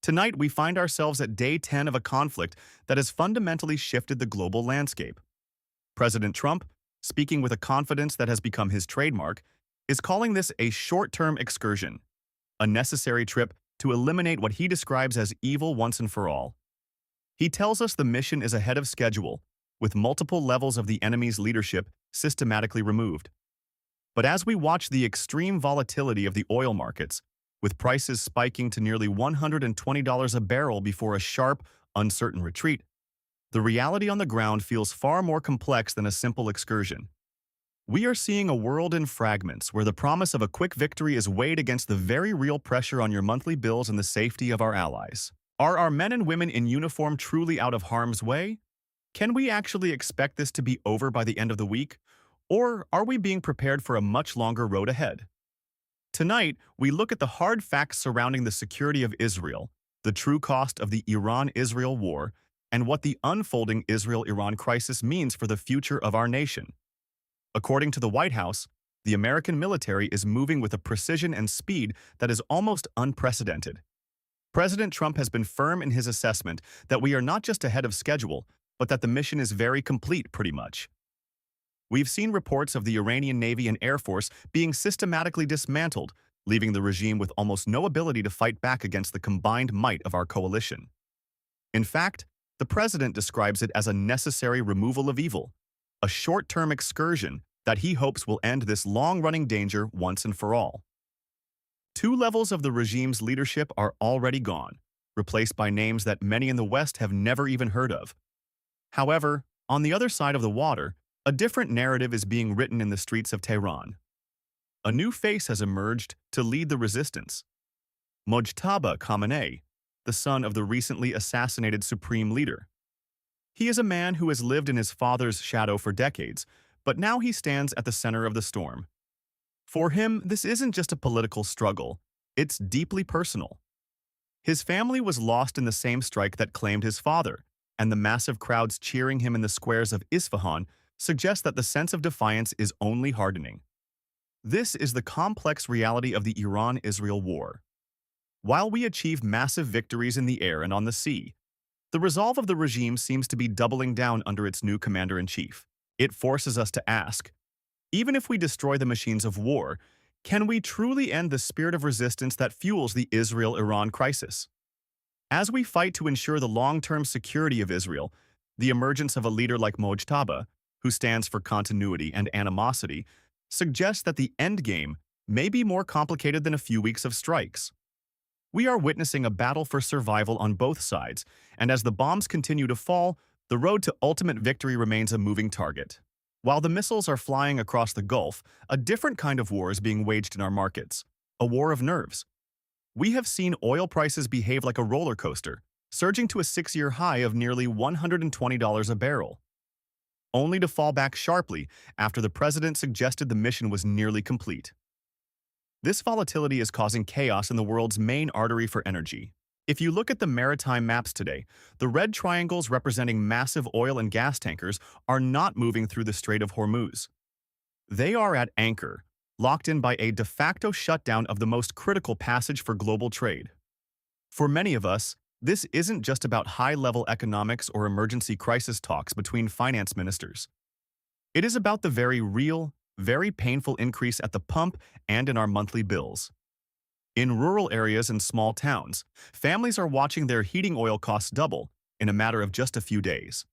Tonight, we find ourselves at day 10 of a conflict that has fundamentally shifted the global landscape. President Trump, speaking with a confidence that has become his trademark, is calling this a short-term excursion, a necessary trip to eliminate what he describes as evil once and for all. He tells us the mission is ahead of schedule, with multiple levels of the enemy's leadership systematically removed. But as we watch the extreme volatility of the oil markets, with prices spiking to nearly $120 a barrel before a sharp, uncertain retreat, the reality on the ground feels far more complex than a simple excursion. We are seeing a world in fragments where the promise of a quick victory is weighed against the very real pressure on your monthly bills and the safety of our allies. Are our men and women in uniform truly out of harm's way? Can we actually expect this to be over by the end of the week? Or are we being prepared for a much longer road ahead? Tonight, we look at the hard facts surrounding the security of Israel, the true cost of the Iran-Israel war, and what the unfolding Israel-Iran crisis means for the future of our nation. According to the White House, the American military is moving with a precision and speed that is almost unprecedented. President Trump has been firm in his assessment that we are not just ahead of schedule, but that the mission is very complete, pretty much. We've seen reports of the Iranian Navy and Air Force being systematically dismantled, leaving the regime with almost no ability to fight back against the combined might of our coalition. In fact, the president describes it as a necessary removal of evil, a short-term excursion that he hopes will end this long-running danger once and for all. Two levels of the regime's leadership are already gone, replaced by names that many in the West have never even heard of. However, on the other side of the water, a different narrative is being written in the streets of Tehran. A new face has emerged to lead the resistance. Mojtaba Khamenei, the son of the recently assassinated supreme leader. He is a man who has lived in his father's shadow for decades, but now he stands at the center of the storm. For him, this isn't just a political struggle, it's deeply personal. His family was lost in the same strike that claimed his father, and the massive crowds cheering him in the squares of Isfahan suggest that the sense of defiance is only hardening. This is the complex reality of the Iran-Israel war. While we achieve massive victories in the air and on the sea, the resolve of the regime seems to be doubling down under its new commander-in-chief. It forces us to ask, even if we destroy the machines of war, can we truly end the spirit of resistance that fuels the Israel-Iran crisis? As we fight to ensure the long-term security of Israel, the emergence of a leader like Mojtaba, who stands for continuity and animosity, suggests that the endgame may be more complicated than a few weeks of strikes. We are witnessing a battle for survival on both sides, and as the bombs continue to fall, the road to ultimate victory remains a moving target. While the missiles are flying across the Gulf, a different kind of war is being waged in our markets, a war of nerves. We have seen oil prices behave like a roller coaster, surging to a 6-year high of nearly $120 a barrel, only to fall back sharply after the president suggested the mission was nearly complete. This volatility is causing chaos in the world's main artery for energy. If you look at the maritime maps today, the red triangles representing massive oil and gas tankers are not moving through the Strait of Hormuz. They are at anchor, locked in by a de facto shutdown of the most critical passage for global trade. For many of us, this isn't just about high-level economics or emergency crisis talks between finance ministers. It is about the very real, very painful increase at the pump and in our monthly bills. In rural areas and small towns, families are watching their heating oil costs double in a matter of just a few days.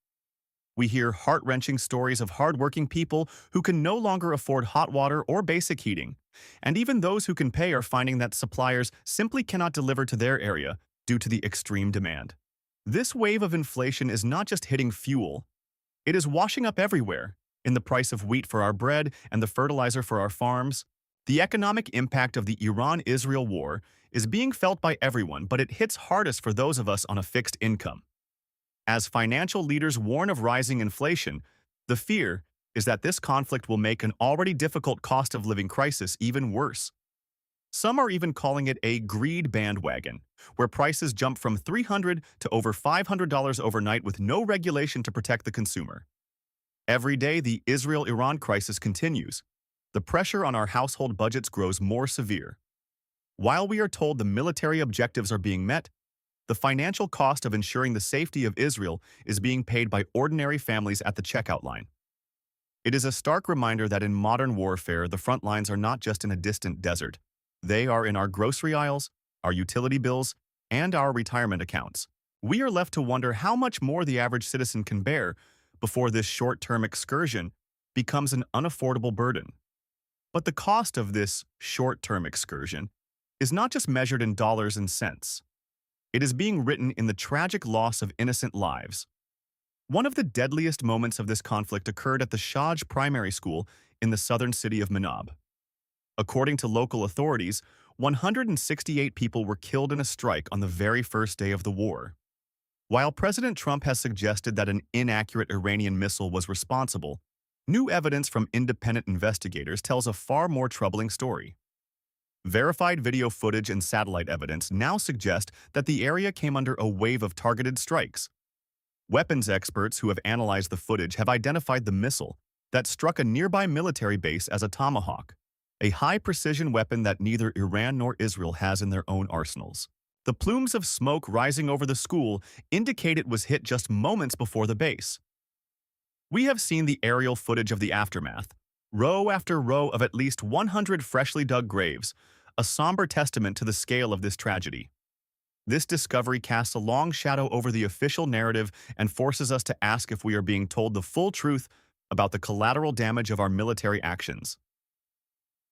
We hear heart-wrenching stories of hard-working people who can no longer afford hot water or basic heating, and even those who can pay are finding that suppliers simply cannot deliver to their area due to the extreme demand. This wave of inflation is not just hitting fuel, it is washing up everywhere, in the price of wheat for our bread and the fertilizer for our farms. The economic impact of the Iran-Israel war is being felt by everyone, but it hits hardest for those of us on a fixed income. As financial leaders warn of rising inflation, the fear is that this conflict will make an already difficult cost of living crisis even worse. Some are even calling it a greed bandwagon, where prices jump from $300 to over $500 overnight with no regulation to protect the consumer. Every day, the Israel-Iran crisis continues. The pressure on our household budgets grows more severe. While we are told the military objectives are being met, the the financial cost of ensuring the safety of Israel is being paid by ordinary families at the checkout line. It is a stark reminder that in modern warfare, the front lines are not just in a distant desert. They are in our grocery aisles, our utility bills, and our retirement accounts. We are left to wonder how much more the average citizen can bear before this short-term excursion becomes an unaffordable burden. But the cost of this short-term excursion is not just measured in dollars and cents. It is being written in the tragic loss of innocent lives. One of the deadliest moments of this conflict occurred at the Shaj primary school in the southern city of Minab. According to local authorities, 168 people were killed in a strike on the very first day of the war. While President Trump has suggested that an inaccurate Iranian missile was responsible, new evidence from independent investigators tells a far more troubling story. Verified video footage and satellite evidence now suggest that the area came under a wave of targeted strikes. Weapons experts who have analyzed the footage have identified the missile that struck a nearby military base as a Tomahawk, a high-precision weapon that neither Iran nor Israel has in their own arsenals. The plumes of smoke rising over the school indicate it was hit just moments before the base. We have seen the aerial footage of the aftermath, row after row of at least 100 freshly dug graves, a somber testament to the scale of this tragedy. This discovery casts a long shadow over the official narrative and forces us to ask if we are being told the full truth about the collateral damage of our military actions.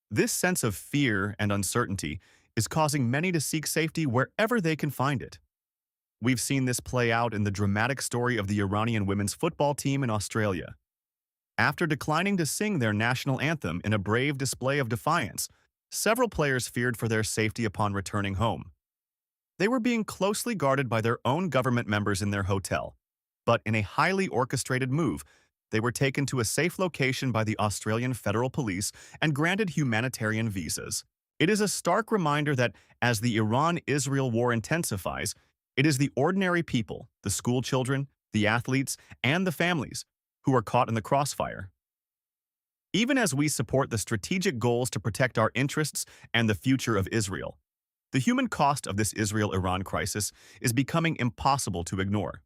This sense of fear and uncertainty is causing many to seek safety wherever they can find it. We've seen this play out in the dramatic story of the Iranian women's football team in Australia. After declining to sing their national anthem in a brave display of defiance, several players feared for their safety upon returning home. They were being closely guarded by their own government members in their hotel, but in a highly orchestrated move, they were taken to a safe location by the Australian Federal Police and granted humanitarian visas. It is a stark reminder that as the Iran-Israel war intensifies, it is the ordinary people, the school children, the athletes, and the families who are caught in the crossfire. Even as we support the strategic goals to protect our interests and the future of Israel, the human cost of this Israel-Iran crisis is becoming impossible to ignore.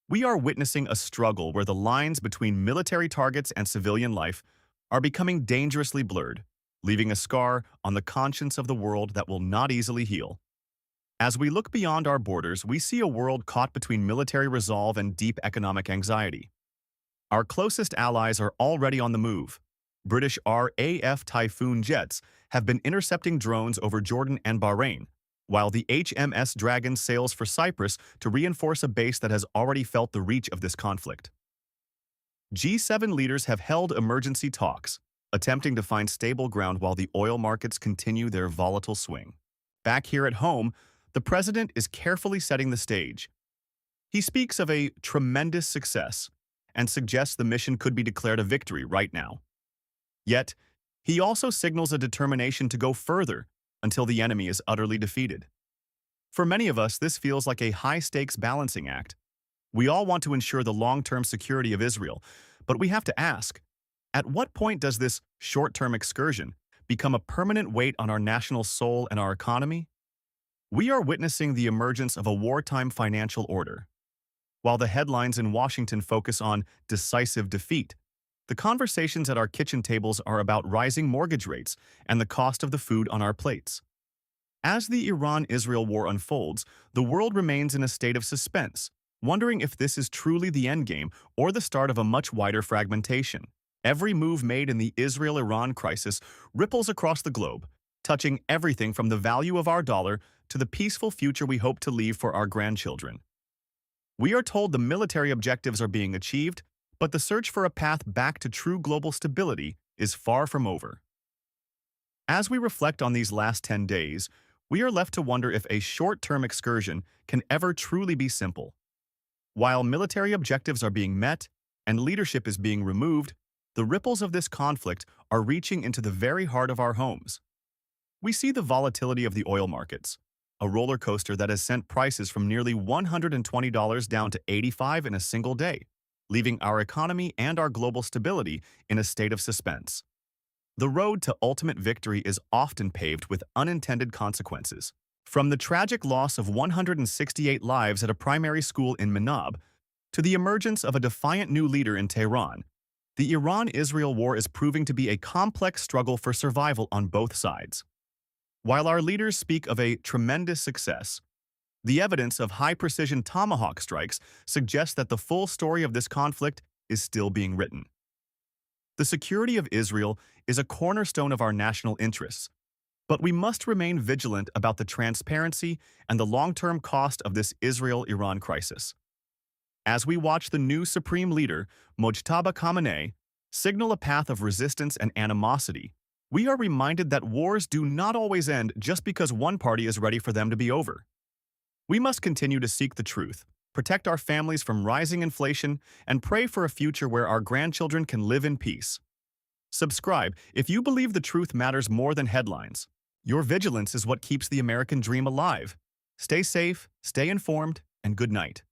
We are witnessing a struggle where the lines between military targets and civilian life are becoming dangerously blurred, leaving a scar on the conscience of the world that will not easily heal. As we look beyond our borders, we see a world caught between military resolve and deep economic anxiety. Our closest allies are already on the move. British RAF Typhoon jets have been intercepting drones over Jordan and Bahrain, while the HMS Dragon sails for Cyprus to reinforce a base that has already felt the reach of this conflict. G7 leaders have held emergency talks, attempting to find stable ground while the oil markets continue their volatile swing. Back here at home, the president is carefully setting the stage. He speaks of a tremendous success and suggests the mission could be declared a victory right now. Yet, he also signals a determination to go further until the enemy is utterly defeated. For many of us, this feels like a high-stakes balancing act. We all want to ensure the long-term security of Israel, but we have to ask, at what point does this short-term excursion become a permanent weight on our national soul and our economy? We are witnessing the emergence of a wartime financial order. While the headlines in Washington focus on decisive defeat, the conversations at our kitchen tables are about rising mortgage rates and the cost of the food on our plates. As the Iran-Israel war unfolds, the world remains in a state of suspense, wondering if this is truly the endgame or the start of a much wider fragmentation. Every move made in the Israel-Iran crisis ripples across the globe, touching everything from the value of our dollar to the peaceful future we hope to leave for our grandchildren. We are told the military objectives are being achieved, but the search for a path back to true global stability is far from over. As we reflect on these last 10 days, we are left to wonder if a short-term excursion can ever truly be simple. While military objectives are being met and leadership is being removed, the ripples of this conflict are reaching into the very heart of our homes. We see the volatility of the oil markets, a roller coaster that has sent prices from nearly $120 down to $85 in a single day, leaving our economy and our global stability in a state of suspense. The road to ultimate victory is often paved with unintended consequences. From the tragic loss of 168 lives at a primary school in Minab to the emergence of a defiant new leader in Tehran, the Iran-Israel war is proving to be a complex struggle for survival on both sides. While our leaders speak of a tremendous success, the evidence of high-precision tomahawk strikes suggests that the full story of this conflict is still being written. The security of Israel is a cornerstone of our national interests, but we must remain vigilant about the transparency and the long-term cost of this Israel-Iran crisis. As we watch the new supreme leader, Mojtaba Khamenei, signal a path of resistance and animosity, we are reminded that wars do not always end just because one party is ready for them to be over. We must continue to seek the truth, protect our families from rising inflation, and pray for a future where our grandchildren can live in peace. Subscribe if you believe the truth matters more than headlines. Your vigilance is what keeps the American dream alive. Stay safe, stay informed, and good night.